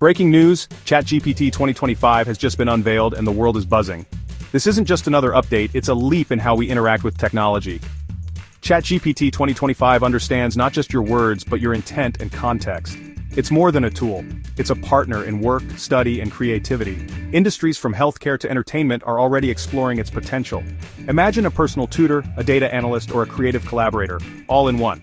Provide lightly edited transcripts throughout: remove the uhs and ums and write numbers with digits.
Breaking news, ChatGPT 2025 has just been unveiled and the world is buzzing. This isn't just another update, it's a leap in how we interact with technology. ChatGPT 2025 understands not just your words but your intent and context. It's more than a tool. It's a partner in work, study, and creativity. Industries from healthcare to entertainment are already exploring its potential. Imagine a personal tutor, a data analyst, or a creative collaborator, all in one.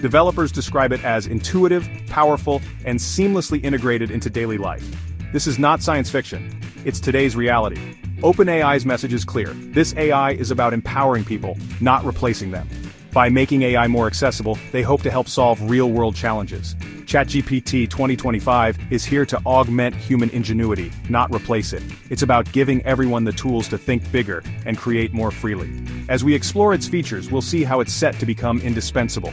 Developers describe it as intuitive, powerful, and seamlessly integrated into daily life. This is not science fiction. It's today's reality. OpenAI's message is clear. This AI is about empowering people, not replacing them. By making AI more accessible, they hope to help solve real-world challenges. ChatGPT 2025 is here to augment human ingenuity, not replace it. It's about giving everyone the tools to think bigger and create more freely. As we explore its features, we'll see how it's set to become indispensable.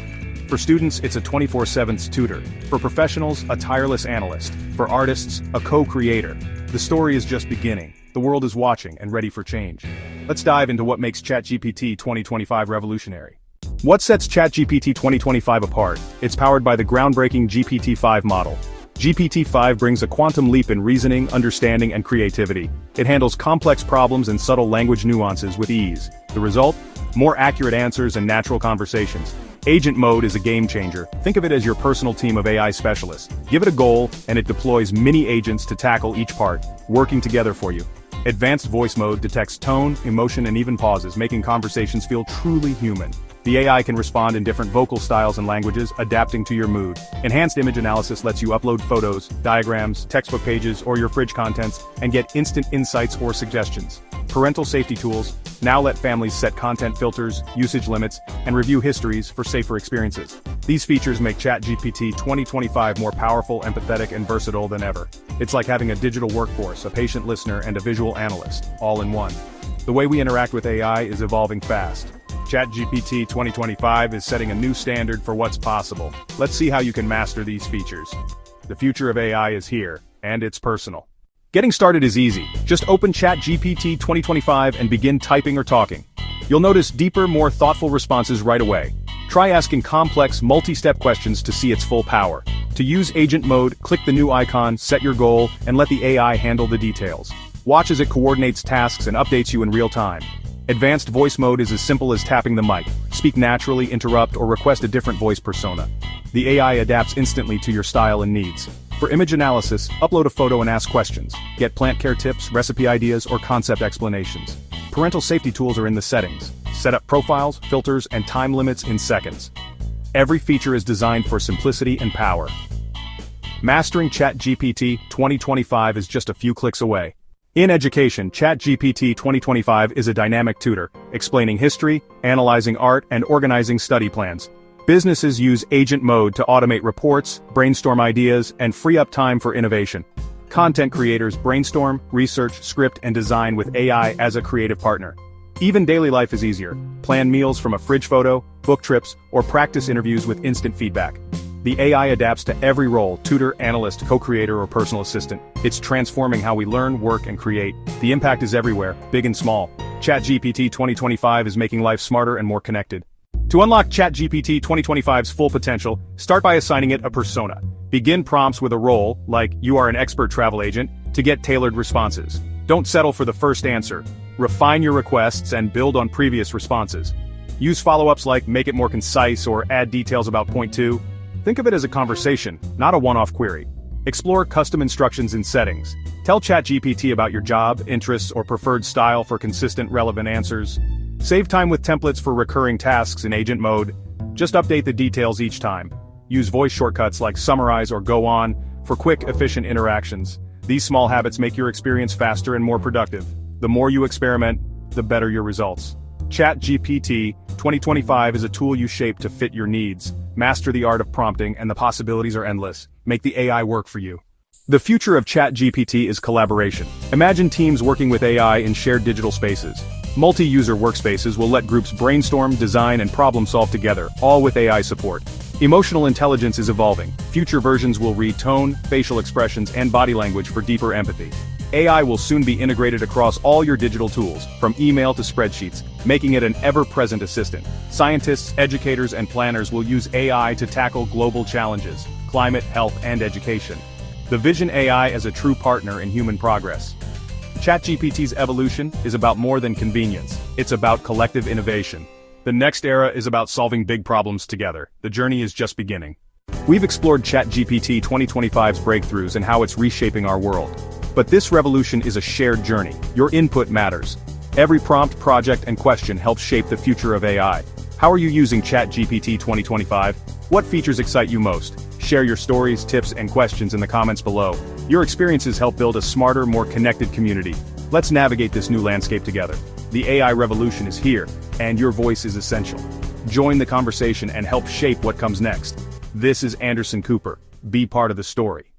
For students, it's a 24/7 tutor. For professionals, a tireless analyst. For artists, a co-creator. The story is just beginning. The world is watching and ready for change. Let's dive into what makes ChatGPT 2025 revolutionary. What sets ChatGPT 2025 apart? It's powered by the groundbreaking GPT-5 model. GPT-5 brings a quantum leap in reasoning, understanding, and creativity. It handles complex problems and subtle language nuances with ease. The result? More accurate answers and natural conversations. Agent mode is a game changer. Think of it as your personal team of AI specialists. Give it a goal, and it deploys mini agents to tackle each part, working together for you. Advanced voice mode detects tone, emotion, and even pauses, making conversations feel truly human. The AI can respond in different vocal styles and languages, adapting to your mood. Enhanced image analysis lets you upload photos, diagrams, textbook pages, or your fridge contents, and get instant insights or suggestions. Parental safety tools now let families set content filters, usage limits, and review histories for safer experiences. These features make ChatGPT 2025 more powerful, empathetic, and versatile than ever. It's like having a digital workforce, a patient listener, and a visual analyst, all in one. The way we interact with AI is evolving fast. ChatGPT 2025 is setting a new standard for what's possible. Let's see how you can master these features. The future of AI is here, and it's personal. Getting started is easy. Just open ChatGPT 2025 and begin typing or talking. You'll notice deeper, more thoughtful responses right away. Try asking complex, multi-step questions to see its full power. To use agent mode, click the new icon, set your goal, and let the AI handle the details. Watch as it coordinates tasks and updates you in real time. Advanced voice mode is as simple as tapping the mic. Speak naturally, interrupt, or request a different voice persona. The AI adapts instantly to your style and needs. For image analysis, upload a photo and ask questions. Get plant care tips, recipe ideas, or concept explanations. Parental safety tools are in the settings. Set up profiles, filters, and time limits in seconds. Every feature is designed for simplicity and power. Mastering ChatGPT 2025 is just a few clicks away. In education, ChatGPT 2025 is a dynamic tutor, explaining history, analyzing art, and organizing study plans. Businesses use agent mode to automate reports, brainstorm ideas, and free up time for innovation. Content creators brainstorm, research, script, and design with AI as a creative partner. Even daily life is easier. Plan meals from a fridge photo, book trips, or practice interviews with instant feedback. The AI adapts to every role: tutor, analyst, co-creator, or personal assistant. It's transforming how we learn, work, and create. The impact is everywhere, big and small. ChatGPT 2025 is making life smarter and more connected. To unlock ChatGPT 2025's full potential, start by assigning it a persona. Begin prompts with a role, like "you are an expert travel agent," to get tailored responses. Don't settle for the first answer. Refine your requests and build on previous responses. Use follow-ups like "make it more concise" or "add details about point 2." Think of it as a conversation, not a one-off query. Explore custom instructions in settings. Tell ChatGPT about your job, interests, or preferred style for consistent, relevant answers. Save time with templates for recurring tasks in agent mode. Just update the details each time. Use voice shortcuts like summarize or go on for quick, efficient interactions. These small habits make your experience faster and more productive. The more you experiment, the better your results. ChatGPT 2025 is a tool you shape to fit your needs. Master the art of prompting, and the possibilities are endless. Make the AI work for you. The future of ChatGPT is collaboration. Imagine teams working with AI in shared digital spaces. Multi-user workspaces will let groups brainstorm, design, and problem-solve together, all with AI support. Emotional intelligence is evolving. Future versions will read tone, facial expressions, and body language for deeper empathy. AI will soon be integrated across all your digital tools, from email to spreadsheets, making it an ever-present assistant. Scientists, educators, and planners will use AI to tackle global challenges: climate, health, and education. The vision AI as a true partner in human progress. ChatGPT's evolution is about more than convenience. It's about collective innovation. The next era is about solving big problems together. The journey is just beginning. We've explored ChatGPT 2025's breakthroughs and how it's reshaping our world. But this revolution is a shared journey. Your input matters. Every prompt, project, and question helps shape the future of AI. How are you using ChatGPT 2025? What features excite you most? Share your stories, tips, and questions in the comments below. Your experiences help build a smarter, more connected community. Let's navigate this new landscape together. The AI revolution is here, and your voice is essential. Join the conversation and help shape what comes next. This is Anderson Cooper. Be part of the story.